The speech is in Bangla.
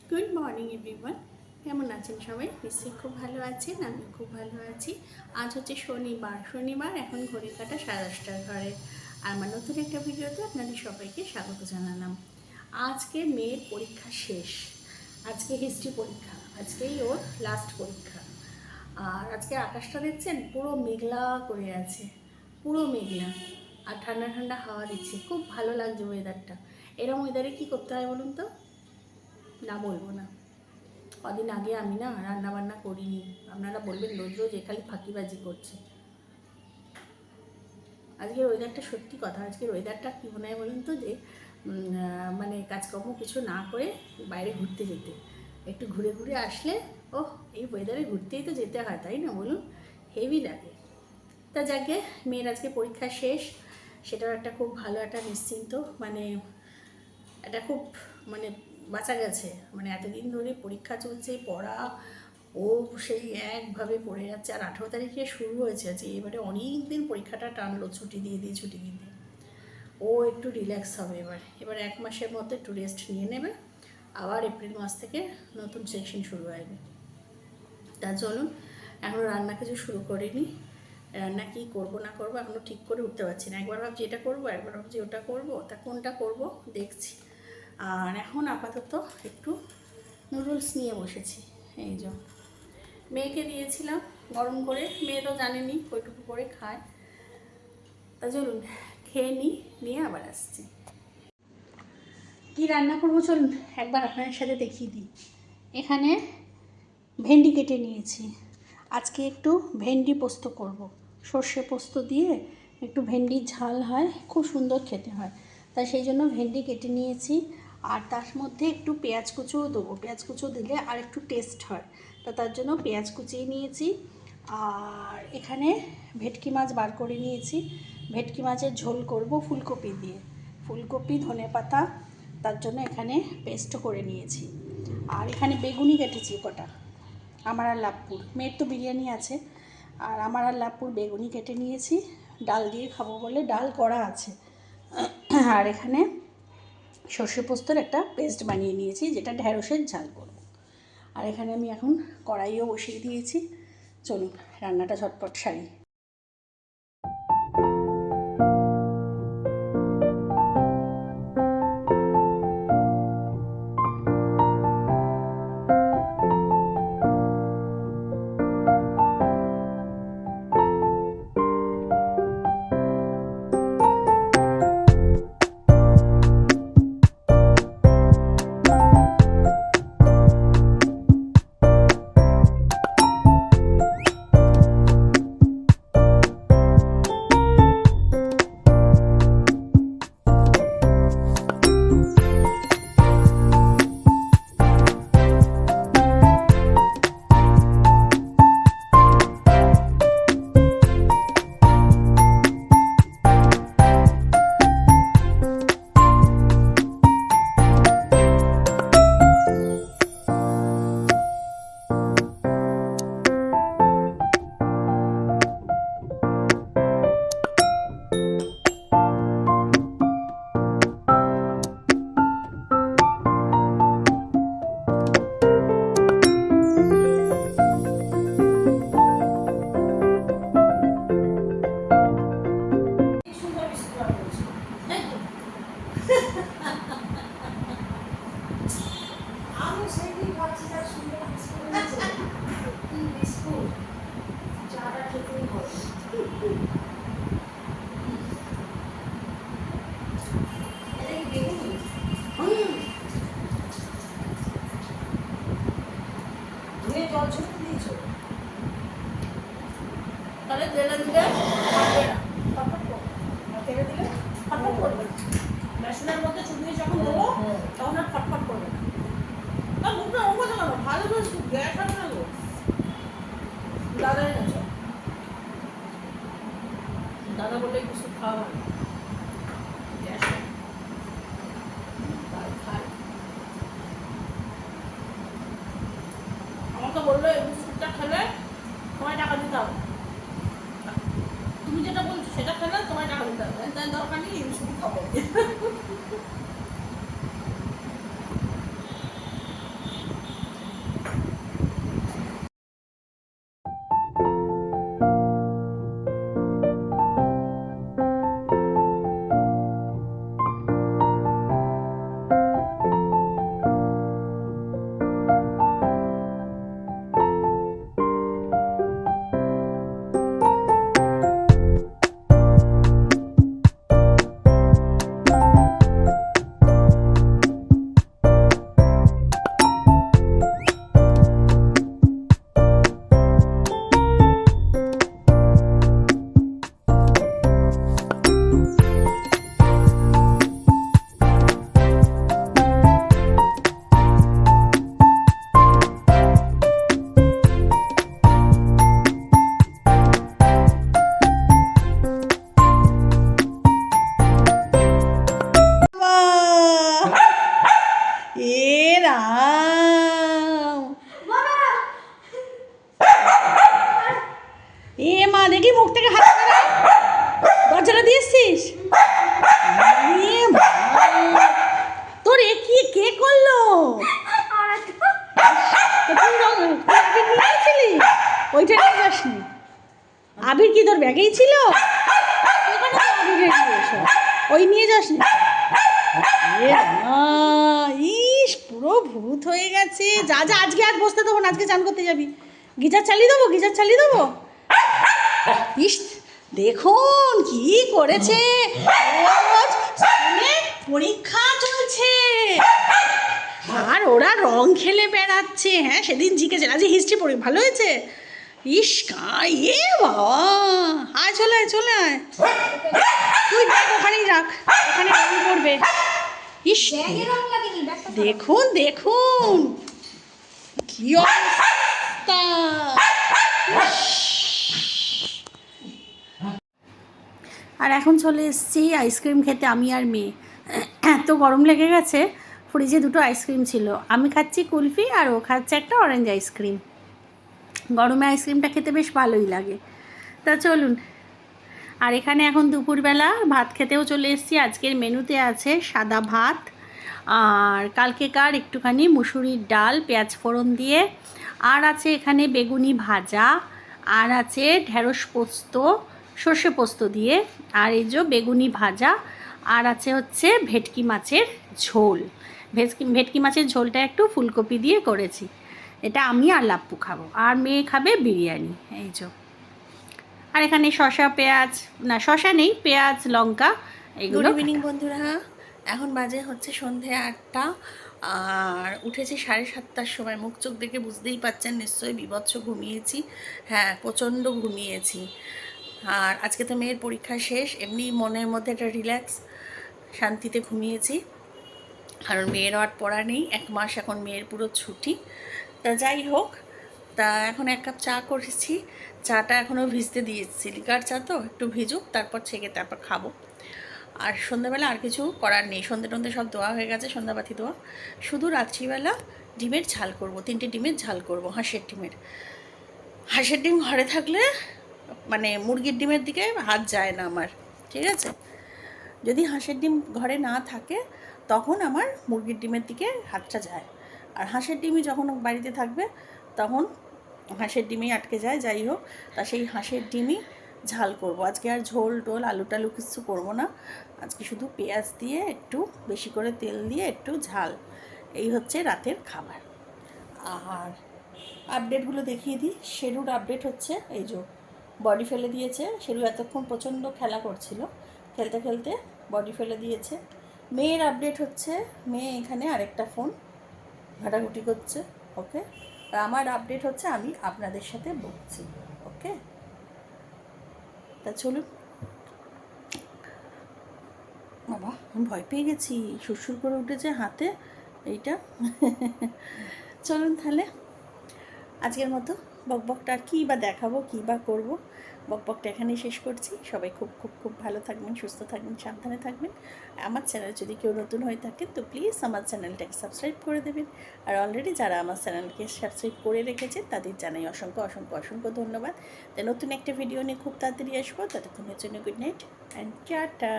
Good morning everyone. কেমন আছেন সবাই? নিশ্চয়ই খুব ভালো আছেন, আমিও খুব ভালো আছি। আজ হচ্ছে শনিবার, এখন ঘড়ি কাটা 10:30টার ঘরে। আর আমার নতুন একটা ভিডিওতে আপনাদের সবাইকে স্বাগত জানালাম। আজকে মেয়ের পরীক্ষা শেষ। আজকে হিস্ট্রি পরীক্ষা, আজকেই ওর লাস্ট পরীক্ষা। আর আজকে আকাশটা দেখছেন, পুরো মেঘলা করে আছে, পুরো মেঘলা। আর ঠান্ডা ঠান্ডা হাওয়া দিচ্ছে, খুব ভালো লাগছে ওয়েদারটা। এরকম ওয়েদারে কী করতে হয় বলুন তো? না, বলবো না। কদিন আগে আমি না রান্না বান্না করিনি। আপনারা বলবেন রোজ রোজ খালি ফাঁকিবাজি করছে। আজকের ওয়েদারটা, সত্যি কথা, আজকের ওয়েদারটা কী মনে হয় বলুন তো, যে মানে কাজকর্ম কিছু না করে বাইরে ঘুরতে যেতে, একটু ঘুরে ঘুরে আসলে, ওহ, এই ওয়েদারে ঘুরতেই তো যেতে হয়, তাই না বলুন? হেভি লাগে। তা যাকে, মেয়ের আজকে পরীক্ষা শেষ, সেটাও একটা খুব ভালো একটা নিশ্চিন্ত, মানে এটা খুব, মানে বাঁচা গেছে। মানে এতদিন ধরে পরীক্ষা চলছে, পড়া, ও সেই একভাবে পড়ে যাচ্ছে। আর 18 তারিখে শুরু হয়েছে আজকে, এবারে অনেক দিন পরীক্ষাটা টানলো, ছুটি দিয়ে ও একটু রিল্যাক্স হবে। এবার 1 মাসের মতো একটু রেস্ট নিয়ে নেবে। আবার এপ্রিল মাস থেকে নতুন সেকশন শুরু হবে। তা চলুন, এখনও রান্না কিছু শুরু করিনি। রান্না কী করবো না করবো এখনও ঠিক করে উঠতে পারছি না। একবার ভাবছি এটা করবো, একবার ভাবছি ওটা করবো, তা কোনটা করবো দেখছি। আর এখন আপাতত একটু নুডলস নিয়ে বসেছি। এই যে মেয়েকে দিয়েছিলাম গরম করে, মেয়ে তো জানেনি কইটুকু করে খায়। তা চলুন খেয়ে নিয়ে আবার আসছি। কি রান্না করবো চলুন একবার আপনাদের সাথে দেখিয়ে দিই। এখানে ভেন্ডি কেটে নিয়েছি। আজকে একটু ভেন্ডি পোস্ত করব। সর্ষে পোস্ত দিয়ে একটু ভেন্ডির ঝাল হয়, খুব সুন্দর খেতে হয়। তাই সেই জন্য ভেন্ডি কেটে নিয়েছি। আর তার মধ্যে একটু পেঁয়াজ কুচোও দেবো, পেঁয়াজ কুচো দিলে আর একটু টেস্ট হয়। তার জন্য পেঁয়াজ কুচিয়ে নিয়েছি। আর এখানে ভেটকি মাছ বার করে নিয়েছি। ভেটকি মাছের ঝোল করব ফুলকপি দিয়ে, ফুলকপি ধনেপাতা, তার জন্য এখানে পেস্ট করে নিয়েছি। আর এখানে বেগুনি কেটেছি কটা, আমার আর লাভপুর, মেয়ের তো বিরিয়ানি আছে, আর আমার আর লাভপুর বেগুনি কেটে নিয়েছি। ডাল দিয়ে খাবো বলে ডাল করা আছে। আর এখানে সর্ষে পোস্তর একটা পেস্ট বানিয়ে নিয়েছি, যেটা ঢ্যাঁড়সের ঝাল করব। আর এখানে আমি এখন কড়াইও বসিয়ে দিয়েছি। চলুন রান্নাটা ঝটপট সারি। তাহলে তেলে দিলে পারবে না, তেলে দিলে ফটফট করবে না। বেসনের মধ্যে চুবিয়ে যখন দেবো তখন আর ফটফট করবে না। তা মুখটা অঙ্গ চালানো ভালো করে গ্যাস হবে না গো। দাদা এনেছ, দাদা বলে কিছু খাওয়া ভালো, গ্যাস খায়। আমাকে বললো এই বিস্কুটটা খেলে তোমায় টাকা দিতে হবে, তুমি যেটা বলছো সেটা খেলে তোমায় টাকা দিতে হবে, তাই দরকার নেই এই বিস্কুট খাবো। দেখি মুখ থেকে হাত বেরো। দরজাটা দিয়ে এসছিস? তোর এ কি কে করলো? ওইটা নিয়ে যাসনি? আবির কি তোর ব্যাগেই ছিল? ওই নিয়ে যাসনি? ইস, পুরো ভূত হয়ে গেছে। যা যা, আজকে আর বসতে দেবো না, আজকে চান করতে যাবি। গিজার চালিয়ে দেবো, গিজার চালিয়ে দেবো। ইস, দেখুন কি করেছে। পরীক্ষা চলছে আর ওরা রং খেলে বেড়াচ্ছে। হ্যাঁ, সেদিন জিকেছে, আজ হিস্ট্রি পড়ি ভালো হয়েছে। ইস এ বাবা, আয় চলে আয়, চলে আয়। তুই ব্যাগ ওখানেই রাখ, ওখানে রং করবে। ইস, দেখুন দেখুন কি অবস্থা। আর এখন চলে এসেছি আইসক্রিম খেতে, আমি আর মেয়ে। এত গরম লেগে গেছে, ফ্রিজে দুটো আইসক্রিম ছিল। আমি খাচ্ছি কুলফি আর ও খাচ্ছে একটা অরেঞ্জ আইসক্রিম। গরমে আইসক্রিমটা খেতে বেশ ভালোই লাগে। তা চলুন। আর এখানে এখন দুপুরবেলা ভাত খেতেও চলে এসেছি। আজকের মেনুতে আছে সাদা ভাত, আর কালকেকার একটুখানি মুসুরির ডাল পেঁয়াজ ফোড়ন দিয়ে, আর আছে এখানে বেগুনি ভাজা, আর আছে ঢেঁড়স পোস্ত সর্ষে পোস্ত দিয়ে, আর এই যে বেগুনি ভাজা, আর আছে হচ্ছে ভেটকি মাছের ঝোল। ভেটকি মাছের ঝোলটা একটু ফুলকপি দিয়ে করেছি। এটা আমি আর লাপ্পু খাবো, আর মেয়ে খাবে বিরিয়ানি। এই যে, আর এখানে শসা পেঁয়াজ, না শসা নেই, পেঁয়াজ লঙ্কা এগুলো। গুড ইভিনিং বন্ধুরা, এখন বাজে হচ্ছে সন্ধে 8টা, আর উঠেছি 7:30টার সময়। মুখ চোখ দেখে বুঝতেই পারছেন নিশ্চয়ই বিভৎস ঘুমিয়েছি। হ্যাঁ, প্রচণ্ড ঘুমিয়েছি। আর আজকে তো মেয়ের পরীক্ষা শেষ, এমনি মনের মধ্যে একটা রিল্যাক্স, শান্তিতে ঘুমিয়েছি। কারণ মেয়েরও আর পড়া নেই, 1 মাস এখন মেয়ের পুরো ছুটি। তা যাই হোক, তা এখন 1 কাপ চা করেছি। চাটা এখনও ভিজতে দিয়েছি, লিকার চা তো, একটু ভিজুক, তারপর ছেঁকে তারপর খাবো। আর সন্ধ্যাবেলা আর কিছু করার নেই, সন্ধ্যে টন্ধে সব দেওয়া হয়ে গেছে, সন্ধ্যাবাতি দেওয়া। শুধু রাত্রিবেলা ডিমের ঝাল করব, 3টে ডিমের ঝাল করব, হাঁসের ডিমের। হাঁসের ডিম ঘরে থাকলে মানে মুরগির ডিমের দিকে হাত যায় না আমার, ঠিক আছে? যদি হাঁসের ডিম ঘরে না থাকে তখন আমার মুরগির ডিমের দিকে হাতটা যায়। আর হাঁসের ডিমই যখন বাড়িতে থাকবে তখন হাঁসের ডিমই আটকে যায়। যাই হোক, তা সেই হাঁসের ডিমই ঝাল করব আজকে। আর ঝোল টোল আলু টালু কিছু করবো না আজকে, শুধু পেঁয়াজ দিয়ে একটু বেশি করে তেল দিয়ে একটু ঝাল, এই হচ্ছে রাতের খাবার। আর আপডেটগুলো দেখিয়ে দিই। শেরুর আপডেট হচ্ছে এই যে বডি ফেলে দিয়েছে। শেরু এতক্ষণ প্রচণ্ড খেলা করছিল, খেলতে খেলতে বডি ফেলে দিয়েছে। মেয়ের আপডেট হচ্ছে মেয়ে এখানে আরেকটা ফোন ঘাটাঘুটি করছে, ওকে। আর আমার আপডেট হচ্ছে আমি আপনাদের সাথে বলছি, ওকে। তা চলুন। বাবা, আমি ভয় পেয়ে গেছি, সুরসুর করে উঠেছে হাতে এইটা। চলুন তাহলে, আজকের মতো বকবকটা আর কী বা দেখাবো, কী বা করবো, বকবকটা এখানেই শেষ করছি। সবাই খুব খুব খুব ভালো থাকবেন, সুস্থ থাকবেন, সাবধানে থাকবেন। আমার চ্যানেল যদি কেউ নতুন হয়ে থাকেন তো প্লিজ আমার চ্যানেলটাকে সাবস্ক্রাইব করে দেবেন। আর অলরেডি যারা আমার চ্যানেলকে সাবস্ক্রাইব করে রেখেছে তাদের জানাই অসংখ্য অসংখ্য অসংখ্য ধন্যবাদ। তো নতুন একটা ভিডিও নিয়ে খুব তাড়াতাড়ি আসবো, ততক্ষণের জন্য গুড নাইট অ্যান্ড টাটা।